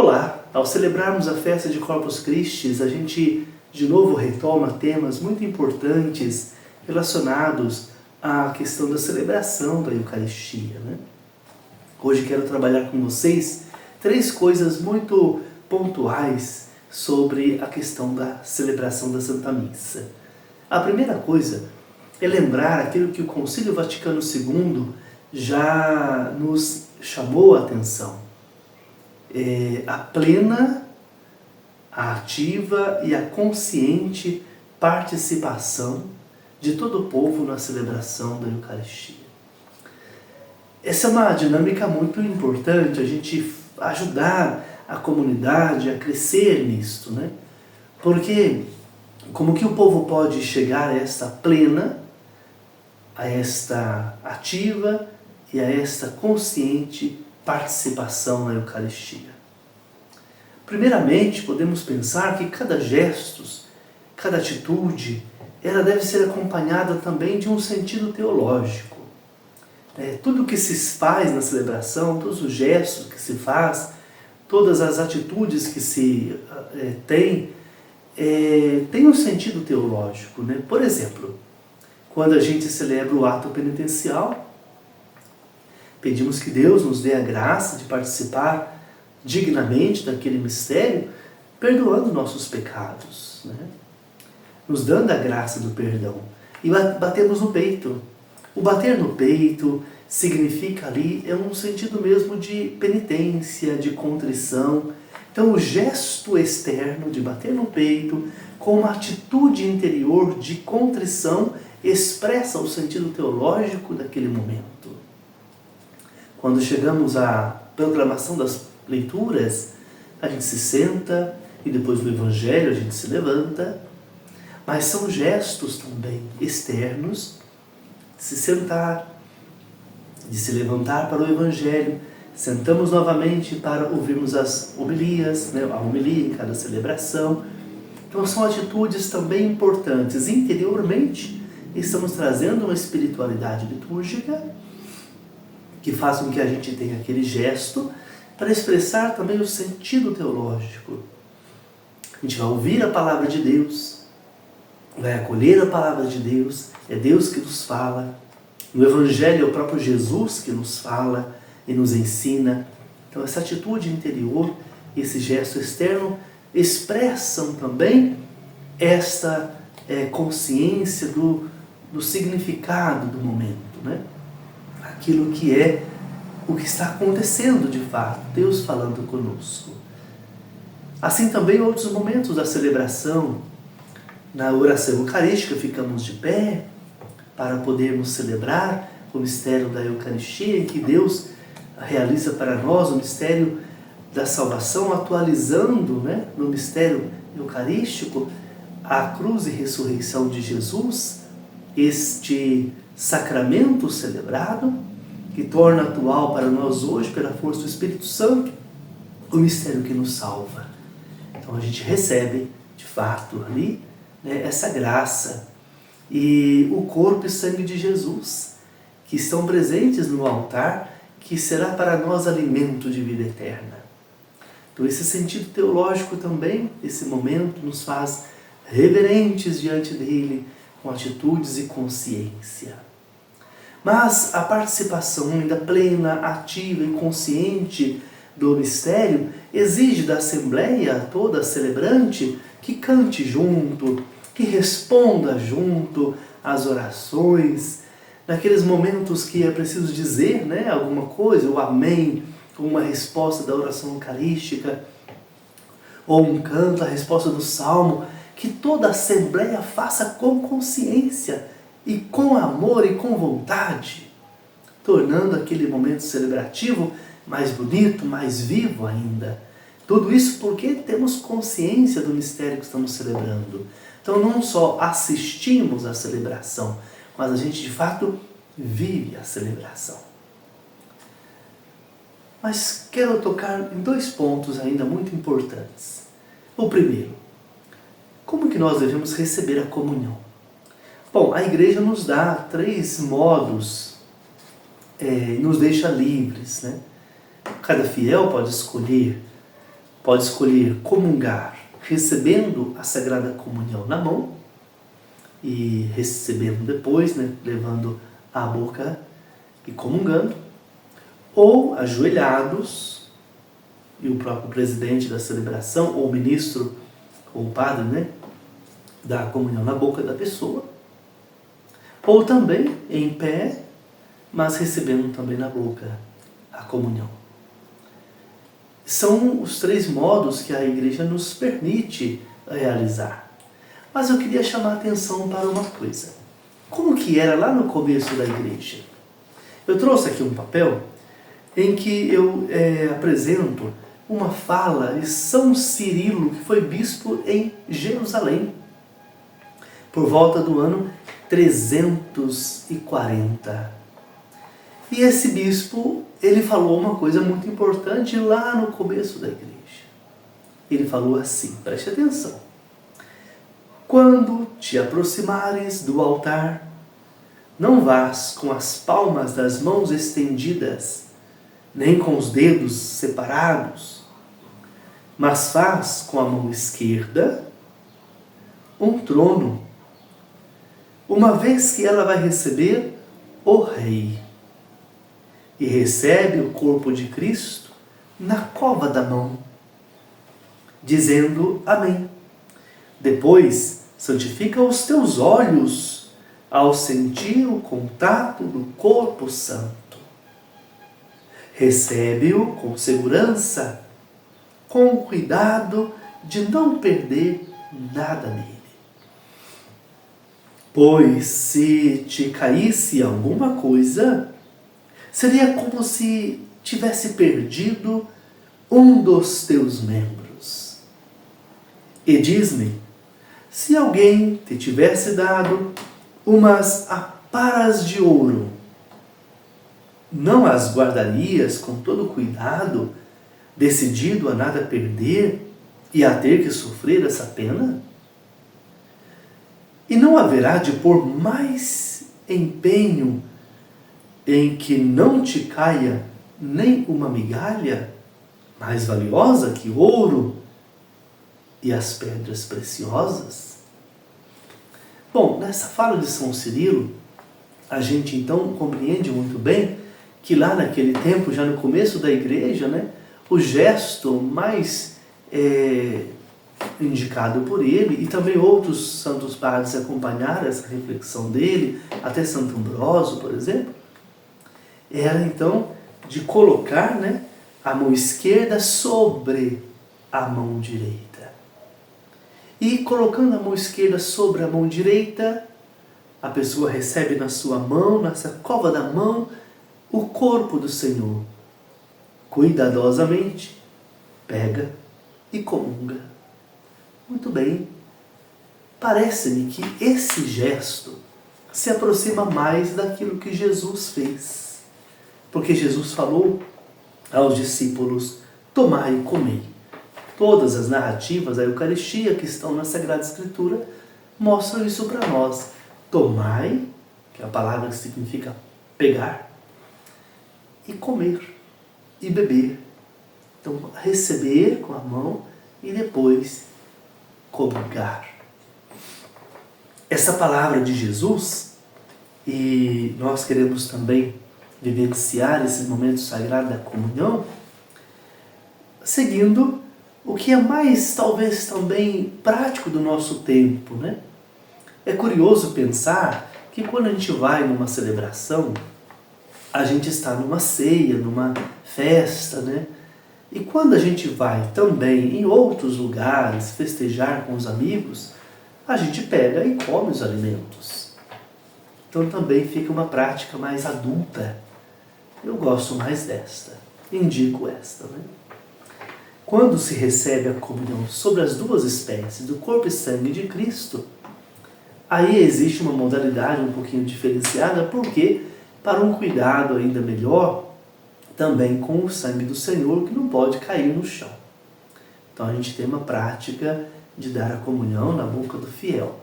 Olá! Ao celebrarmos a festa de Corpus Christi, a gente de novo retoma temas muito importantes relacionados à questão da celebração da Eucaristia, né? Hoje quero trabalhar com vocês 3 coisas muito pontuais sobre a questão da celebração da Santa Missa. A primeira coisa é lembrar aquilo que o Concílio Vaticano II já nos chamou a atenção. A plena, a ativa e a consciente participação de todo o povo na celebração da Eucaristia. Essa é uma dinâmica muito importante, a gente ajudar a comunidade a crescer nisto, né? Porque como que o povo pode chegar a esta plena, a esta ativa e a esta consciente participação na Eucaristia? Primeiramente, podemos pensar que cada gesto, cada atitude, ela deve ser acompanhada também de um sentido teológico. Tudo que se faz na celebração, todos os gestos que se faz, todas as atitudes que se tem um sentido teológico, né? Por exemplo, quando a gente celebra o ato penitencial, pedimos que Deus nos dê a graça de participar dignamente daquele mistério, perdoando nossos pecados, né? Nos dando a graça do perdão. E batemos no peito. O bater no peito significa ali, um sentido mesmo de penitência, de contrição. Então o gesto externo de bater no peito, com uma atitude interior de contrição, expressa o sentido teológico daquele momento. Quando chegamos à proclamação das leituras, a gente se senta e depois do Evangelho a gente se levanta, mas são gestos também externos de se sentar, de se levantar para o Evangelho, sentamos novamente para ouvirmos as homilias, né, a homilia em cada celebração. Então são atitudes também importantes. Interiormente estamos trazendo uma espiritualidade litúrgica que faz com que a gente tenha aquele gesto para expressar também o sentido teológico. A gente vai ouvir a palavra de Deus, vai acolher a palavra de Deus, é Deus que nos fala. No Evangelho é o próprio Jesus que nos fala e nos ensina. Então essa atitude interior, esse gesto externo, expressam também esta consciência do significado do momento, né? Aquilo que é o que está acontecendo de fato, Deus falando conosco. Assim também outros momentos da celebração, na oração eucarística ficamos de pé para podermos celebrar o mistério da Eucaristia, em que Deus realiza para nós o mistério da salvação, atualizando, né, no mistério eucarístico a cruz e ressurreição de Jesus, este sacramento celebrado, que torna atual para nós hoje, pela força do Espírito Santo, o mistério que nos salva. Então a gente recebe, de fato, ali, né, essa graça e o corpo e sangue de Jesus, que estão presentes no altar, que será para nós alimento de vida eterna. Então esse sentido teológico também, esse momento, nos faz reverentes diante dele, com atitudes e consciência. Mas a participação ainda plena, ativa e consciente do mistério exige da Assembleia toda celebrante que cante junto, que responda junto às orações, naqueles momentos que é preciso dizer, né, alguma coisa, o amém, uma resposta da oração eucarística, ou um canto, a resposta do salmo, que toda a Assembleia faça com consciência e com amor e com vontade, tornando aquele momento celebrativo mais bonito, mais vivo ainda. Tudo isso porque temos consciência do mistério que estamos celebrando. Então não só assistimos à celebração, mas a gente de fato vive a celebração. Mas quero tocar em 2 pontos ainda muito importantes. O primeiro, como que nós devemos receber a comunhão? Bom, a igreja nos dá 3 modos, nos deixa livres, né? Cada fiel pode escolher pode escolher comungar recebendo a Sagrada Comunhão na mão e recebendo depois, né, levando à boca e comungando, ou ajoelhados, e o próprio presidente da celebração, ou o ministro, ou o padre, né, dá a comunhão na boca da pessoa, ou também em pé, mas recebendo também na boca a comunhão. São os 3 modos que a Igreja nos permite realizar. Mas eu queria chamar a atenção para uma coisa. Como que era lá no começo da Igreja? Eu trouxe aqui um papel em que eu apresento uma fala de São Cirilo, que foi bispo em Jerusalém, por volta do ano 340. E esse bispo, ele falou uma coisa muito importante lá no começo da Igreja. Ele falou assim, preste atenção. Quando te aproximares do altar, não vás com as palmas das mãos estendidas, nem com os dedos separados, mas faz com a mão esquerda um trono, uma vez que ela vai receber o Rei. E recebe o corpo de Cristo na cova da mão, dizendo amém. Depois, santifica os teus olhos ao sentir o contato do corpo santo. Recebe-o com segurança, com cuidado de não perder nada nele. Pois se te caísse alguma coisa, seria como se tivesse perdido um dos teus membros. E diz-me, se alguém te tivesse dado umas aparas de ouro, não as guardarias com todo cuidado, decidido a nada perder e a ter que sofrer essa pena? E não haverá de pôr mais empenho em que não te caia nem uma migalha mais valiosa que ouro e as pedras preciosas? Bom, nessa fala de São Cirilo, a gente então compreende muito bem que lá naquele tempo, já no começo da Igreja, né, o gesto mais indicado por ele, e também outros santos padres acompanharam essa reflexão dele, até Santo Ambrósio, por exemplo, era então de colocar, né, a mão esquerda sobre a mão direita. E colocando a mão esquerda sobre a mão direita, a pessoa recebe na sua mão, nessa cova da mão, o corpo do Senhor. Cuidadosamente, pega e comunga. Muito bem. Parece-me que esse gesto se aproxima mais daquilo que Jesus fez. Porque Jesus falou aos discípulos, tomai e comei. Todas as narrativas da Eucaristia que estão na Sagrada Escritura mostram isso para nós. Tomai, que é a palavra que significa pegar, e comer, e beber. Então, receber com a mão e depois comungar. Essa palavra de Jesus, e nós queremos também vivenciar esses momentos sagrados da comunhão, seguindo o que é mais, talvez, também prático do nosso tempo, né? É curioso pensar que quando a gente vai numa celebração, a gente está numa ceia, numa festa, né? E quando a gente vai também em outros lugares festejar com os amigos, a gente pega e come os alimentos. Então também fica uma prática mais adulta. Eu gosto mais desta, indico esta, né? Quando se recebe a comunhão sobre as duas espécies do corpo e sangue de Cristo, aí existe uma modalidade um pouquinho diferenciada, porque para um cuidado ainda melhor, também com o sangue do Senhor, que não pode cair no chão. Então a gente tem uma prática de dar a comunhão na boca do fiel.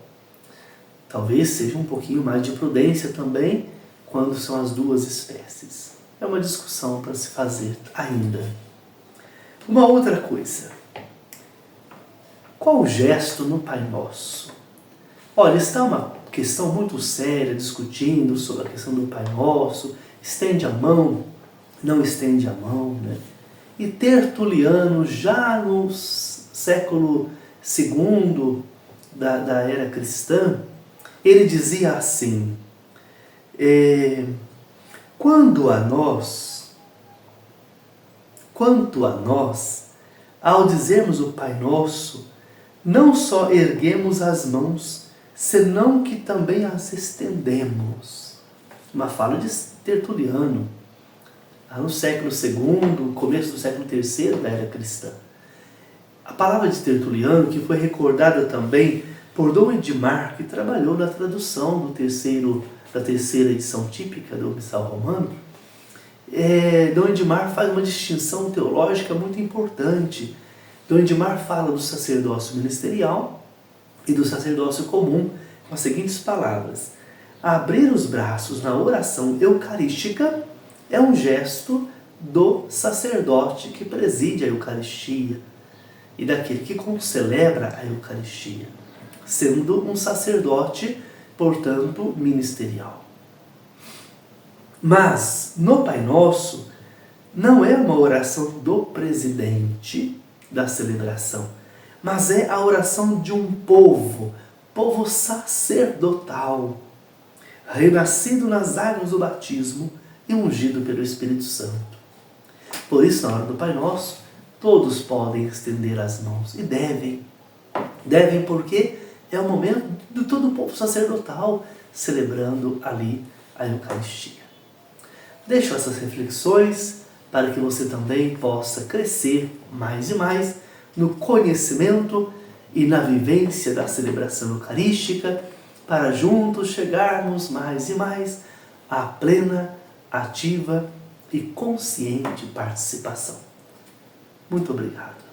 Talvez seja um pouquinho mais de prudência também, quando são as duas espécies. É uma discussão para se fazer ainda. Uma outra coisa, Qual o gesto no Pai Nosso? Olha, está uma questão muito séria discutindo sobre a questão do Pai Nosso, estende a mão, não estende a mão, né? E Tertuliano, já no século II da era cristã, ele dizia assim, quanto a nós, ao dizermos o Pai Nosso, não só erguemos as mãos, senão que também as estendemos. Uma fala de Tertuliano, no século II, começo do século III da era cristã. A palavra de Tertuliano, que foi recordada também por Dom Edmar, que trabalhou na tradução da terceira edição típica do Missal Romano, Dom Edmar faz uma distinção teológica muito importante. Dom Edmar fala do sacerdócio ministerial e do sacerdócio comum com as seguintes palavras: abrir os braços na oração eucarística é um gesto do sacerdote que preside a Eucaristia e daquele que celebra a Eucaristia, sendo um sacerdote, portanto, ministerial. Mas, no Pai Nosso, não é uma oração do presidente da celebração, mas é a oração de um povo sacerdotal, renascido nas águas do batismo e ungido pelo Espírito Santo. Por isso, na hora do Pai Nosso, todos podem estender as mãos e devem. Devem porque é o momento de todo o povo sacerdotal celebrando ali a Eucaristia. Deixo essas reflexões para que você também possa crescer mais e mais no conhecimento e na vivência da celebração eucarística, para juntos chegarmos mais e mais à plena, ativa e consciente participação. Muito obrigado.